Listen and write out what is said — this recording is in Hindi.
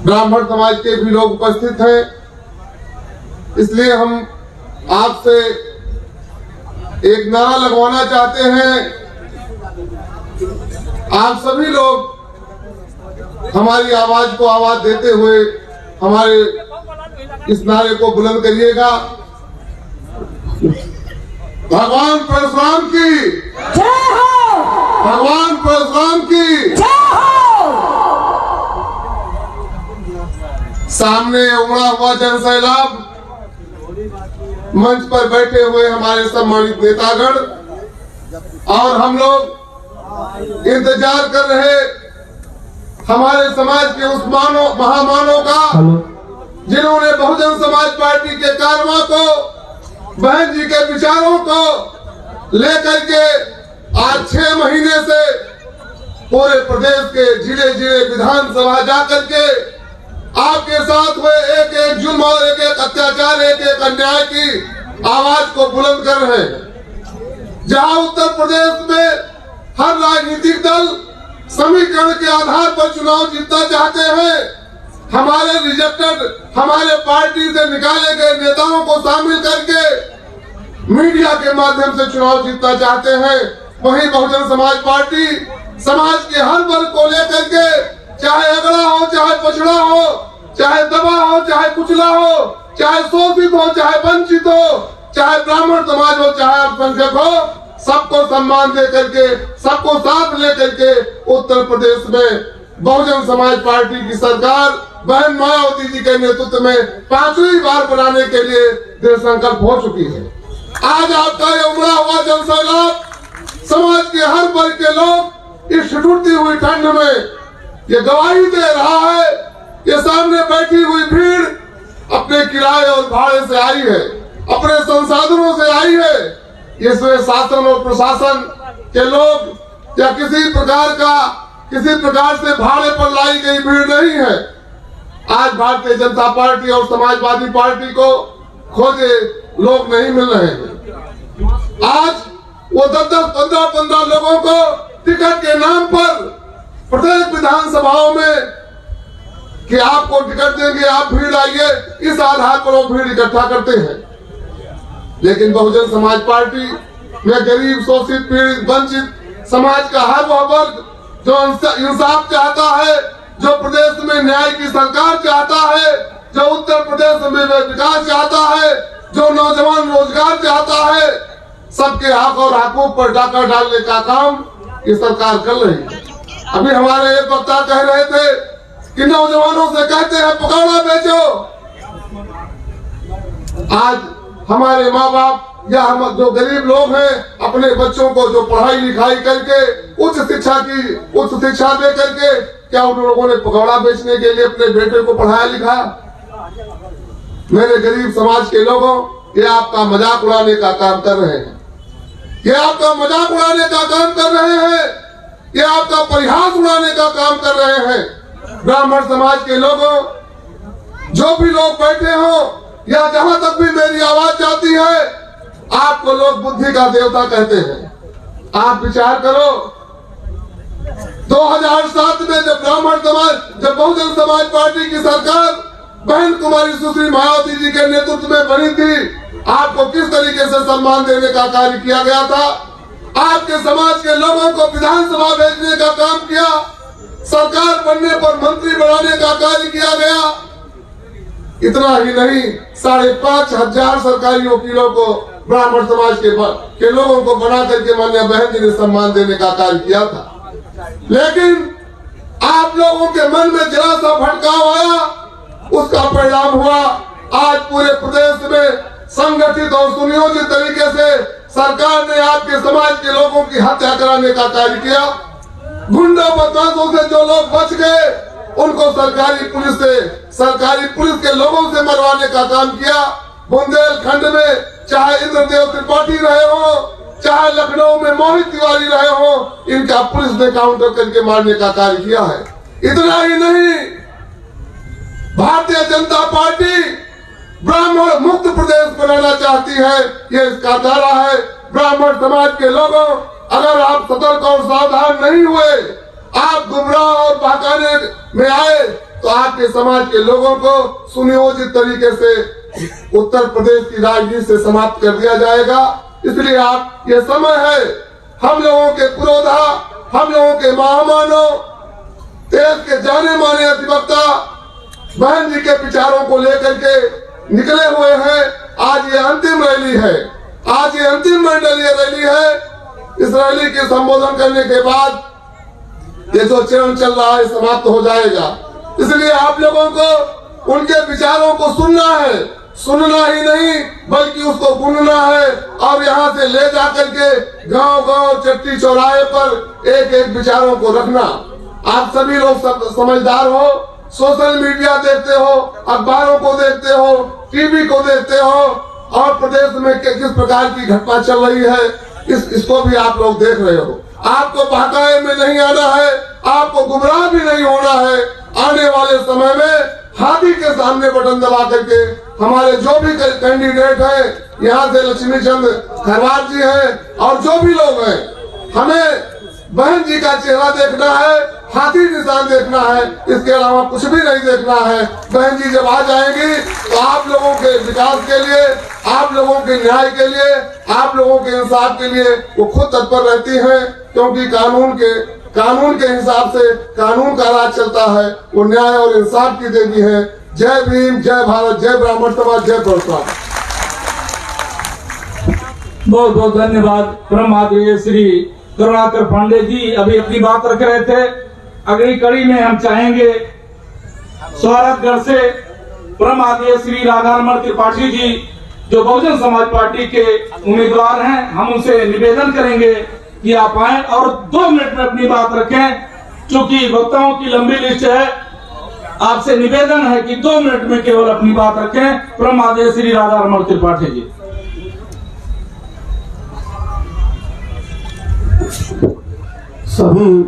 ब्राह्मण समाज के भी लोग उपस्थित हैं, इसलिए हम आपसे एक नारा लगवाना चाहते हैं। आप सभी लोग हमारी आवाज को आवाज देते हुए हमारे इस नारे को बुलंद करिएगा। भगवान परशुराम की जय हो, भगवान परशुराम की जय हो। सामने उमड़ा हुआ जनसैलाब, मंच पर बैठे हुए हमारे सम्मानित नेतागण और हम लोग इंतजार कर रहे हमारे समाज के उस महामानव का जिन्होंने बहुजन समाज पार्टी के कारवां को, बहन जी के विचारों को लेकर के आज 6 महीने से पूरे प्रदेश के जिले जिले विधानसभा जाकर के आपके साथ हुए एक एक जुल्म और एक एक अत्याचार, एक एक अन्याय की आवाज को बुलंद कर रहे हैं। जहां उत्तर प्रदेश में हर राजनीतिक दल समीकरण के आधार पर चुनाव जीतना चाहते हैं, हमारे रिजेक्टेड, हमारे पार्टी से निकाले गए नेताओं को शामिल करके मीडिया के माध्यम से चुनाव जीतना चाहते हैं, वहीं बहुजन समाज पार्टी समाज के हर वर्ग को लेकर के, चाहे अगड़ा हो, चाहे पछड़ा हो, चाहे दबा हो, चाहे कुचला हो, चाहे शोषित हो, चाहे वंचित हो, चाहे ब्राह्मण समाज हो, चाहे अल्पसंख्यक हो, सबको सम्मान दे करके, सबको साथ लेकर के उत्तर प्रदेश में बहुजन समाज पार्टी की सरकार बहन मायावती जी के नेतृत्व में 5वीं बार बनाने के लिए दृढ़ संकल्प हो चुकी है। आज आपका ये उमड़ा हुआ जनसैलाब, समाज के हर वर्ग के लोग इस ठिठुरती हुई ठंड में ये गवाही दे रहा है। ये सामने बैठी हुई भीड़ अपने किराए और भाड़े से आई है, अपने संसाधनों से आई है। इसमें शासन और प्रशासन के लोग या किसी प्रकार से भाड़े पर लाई गई भीड़ नहीं है। आज भारतीय जनता पार्टी और समाजवादी पार्टी को खोजे लोग नहीं मिल रहे हैं। आज वो 10-10, 15-15 लोगों को टिकट के नाम पर प्रत्येक विधानसभाओं में कि आपको टिकट देंगे, आप भीड़ आइए, इस आधार पर वो भीड़ इकट्ठा करते हैं। लेकिन बहुजन समाज पार्टी में गरीब, शोषित, पीड़ित, वंचित समाज का हर वह वर्ग जो इंसाफ चाहता है, जो प्रदेश में न्याय की सरकार चाहता है, जो उत्तर प्रदेश में विकास चाहता है, जो नौजवान रोजगार चाहता है, सबके हक और हकूक पर डाका डालने का काम ये सरकार कर रही है। अभी हमारे एक वक्ता कह रहे थे कि नौजवानों से कहते हैं पकौड़ा बेचो। आज हमारे माँ बाप या हम जो गरीब लोग हैं, अपने बच्चों को जो पढ़ाई लिखाई करके उच्च शिक्षा दे करके, क्या उन लोगों ने पकौड़ा बेचने के लिए अपने बेटे को पढ़ाया लिखाया? मेरे गरीब समाज के लोगों, ये आपका मजाक उड़ाने का काम कर रहे हैं, ये आपका मजाक उड़ाने का काम कर रहे हैं, ये आपका परिहास उड़ाने का काम कर रहे हैं। ब्राह्मण समाज के लोगों, जो भी लोग बैठे हो या जहां तक भी मेरी आवाज जाती है, आपको लोग बुद्धि का देवता कहते हैं। आप विचार करो, 2007 में जब बहुजन समाज पार्टी की सरकार बहन कुमारी सुश्री मायावती जी के नेतृत्व में बनी थी, आपको किस तरीके से सम्मान देने का कार्य किया गया था? आपके समाज के लोगों को विधानसभा भेजने का काम किया, सरकार बनने पर मंत्री बनाने का कार्य किया गया। इतना ही नहीं, 5,500 सरकारी वकीलों को ब्राह्मण समाज के लोगों को बना करके माननीय बहन जी ने सम्मान देने का कार्य किया था। लेकिन आप लोगों के मन में जरा सा भटकाव आया, उसका परिणाम हुआ आज पूरे प्रदेश में संगठित और सुनियोजित तरीके से सरकार ने आपके समाज के लोगों की हत्या कराने का कार्य किया। गुंडा बदमाशों से जो लोग बच गए, उनको सरकारी पुलिस के लोगों से मरवाने का काम किया। बुंदेलखंड में चाहे इंद्रदेव त्रिपाठी रहे हो, चाहे लखनऊ में मोहित तिवारी रहे हो, इनका पुलिस ने काउंटर करके मारने का कार्य किया है। इतना ही नहीं, भारतीय जनता पार्टी ब्राह्मण मुक्त प्रदेश बनाना चाहती है, ये इसका दावा है। ब्राह्मण समाज के लोगों, अगर आप सतर्क और सावधान नहीं हुए आप गुमराह और बहकाने में आए तो आपके समाज के लोगों को सुनियोजित तरीके से उत्तर प्रदेश की राजनीति से समाप्त कर दिया जाएगा। इसलिए आप ये समय है, हम लोगों के पुरोधा, हम लोगों के महामानव, देश के जाने माने अधिवक्ता बहन जी के विचारों को लेकर के निकले हुए हैं। आज ये अंतिम रैली है, आज ये अंतिम मंडलीय रैली है। इस रैली के संबोधन करने के बाद ये जो चरण चल रहा है समाप्त हो जाएगा। इसलिए आप लोगों को उनके विचारों को सुनना है, सुनना ही नहीं बल्कि उसको बुनना है और यहाँ से ले जाकर के गांव-गांव, चट्टी चौराहे पर एक एक विचारों को रखना। आप सभी लोग समझदार हो, सोशल मीडिया देखते हो, अखबारों को देखते हो, टीवी को देखते हो और प्रदेश में किस प्रकार की घटना चल रही है इसको भी आप लोग देख रहे हो। आपको बहकाए में नहीं आना है, आपको गुमराह भी नहीं होना है। आने वाले समय में हाथी के सामने बटन दबा करके हमारे जो भी कैंडिडेट हैं, यहाँ से लक्ष्मी चंद खरवार जी हैं और जो भी लोग हैं, हमें बहन जी का चेहरा देखना है, हाथी निशान देखना है, इसके अलावा कुछ भी नहीं देखना है। बहन जी जब आ जाएंगी तो आप लोगों के विकास के लिए, आप लोगों के न्याय के लिए, आप लोगों के इंसाफ के लिए वो खुद तत्पर रहती हैं, क्योंकि कानून के हिसाब से कानून का राज चलता है। वो न्याय और इंसाफ की देवी है। जय भीम, जय भारत, जय ब्राह्मण समाज, जय प्रसाद। बहुत बहुत धन्यवाद। परम आदरणीय श्री करुणाकर पांडे जी अभी अपनी बात रख रहे थे। अगली कड़ी में हम चाहेंगे स्वागतगढ़ से परम आदरणीय श्री राधारमण त्रिपाठी जी जो बहुजन समाज पार्टी के उम्मीदवार हैं, हम उनसे निवेदन करेंगे कि आप आए और 2 मिनट में अपनी बात रखें। क्योंकि वक्ताओं की लंबी लिस्ट है, आपसे निवेदन है कि 2 मिनट में केवल अपनी बात रखें। परम आदरणीय श्री राधारमण त्रिपाठी जी। सभी